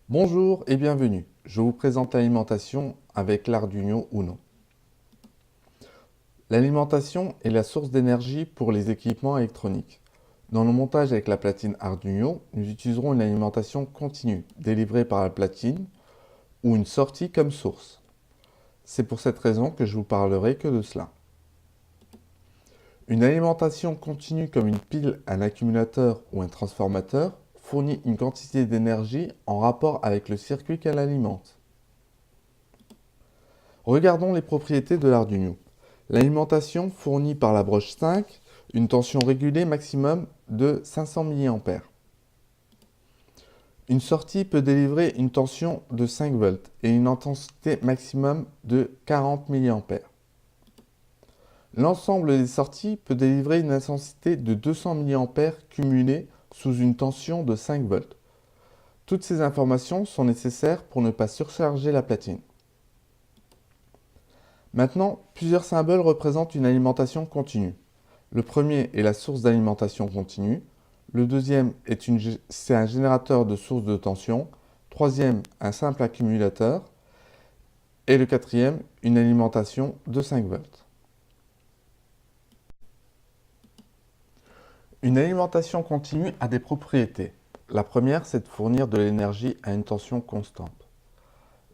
Bonjour et bienvenue. Je vous présente l'alimentation avec l'Arduino Uno. L'alimentation est la source d'énergie pour les équipements électroniques. Dans le montage avec la platine Arduino, nous utiliserons une alimentation continue, délivrée par la platine, ou une sortie comme source. C'est pour cette raison que je vous parlerai que de cela. Une alimentation continue comme une pile, un accumulateur ou un transformateur fournit une quantité d'énergie en rapport avec le circuit qu'elle alimente. Regardons les propriétés de l'Arduino. L'alimentation fournit par la broche 5 une tension régulée maximum de 500 mA. Une sortie peut délivrer une tension de 5 volts et une intensité maximum de 40 mA. L'ensemble des sorties peut délivrer une intensité de 200 mA cumulée sous une tension de 5 volts. Toutes ces informations sont nécessaires pour ne pas surcharger la platine. Maintenant, plusieurs symboles représentent une alimentation continue. Le premier est la source d'alimentation continue. Le deuxième c'est un générateur de source de tension. Troisième, un simple accumulateur. Et le quatrième, une alimentation de 5 volts. Une alimentation continue a des propriétés. La première, c'est de fournir de l'énergie à une tension constante.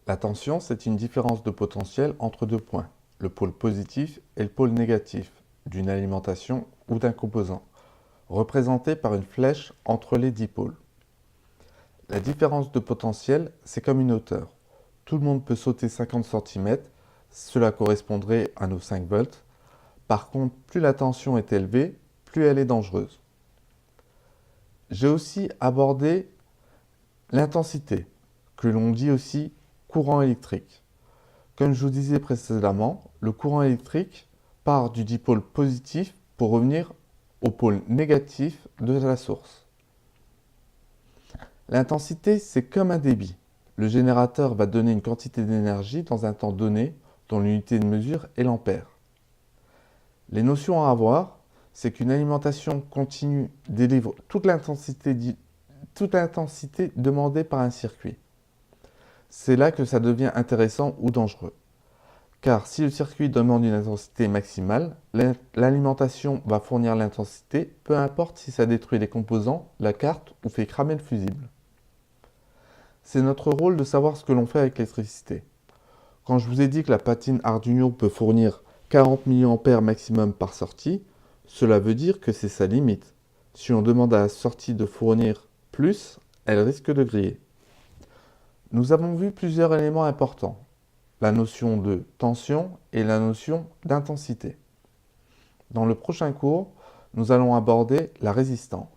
La tension, c'est une différence de potentiel entre deux points, le pôle positif et le pôle négatif d'une alimentation ou d'un composant, représenté par une flèche entre les dipôles. La différence de potentiel, c'est comme une hauteur. Tout le monde peut sauter 50 cm, cela correspondrait à nos 5 volts. Par contre, plus la tension est élevée, plus elle est dangereuse. J'ai aussi abordé l'intensité, que l'on dit aussi courant électrique. Comme je vous disais précédemment, le courant électrique part du dipôle positif pour revenir au pôle négatif de la source. L'intensité, c'est comme un débit. Le générateur va donner une quantité d'énergie dans un temps donné, dont l'unité de mesure est l'ampère. Les notions à avoir, c'est qu'une alimentation continue délivre toute l'intensité demandée par un circuit. C'est là que ça devient intéressant ou dangereux. Car si le circuit demande une intensité maximale, l'alimentation va fournir l'intensité, peu importe si ça détruit les composants, la carte ou fait cramer le fusible. C'est notre rôle de savoir ce que l'on fait avec l'électricité. Quand je vous ai dit que la platine Arduino peut fournir 40 mA maximum par sortie, cela veut dire que c'est sa limite. Si on demande à la sortie de fournir plus, elle risque de griller. Nous avons vu plusieurs éléments importants. La notion de tension et la notion d'intensité. Dans le prochain cours, nous allons aborder la résistance.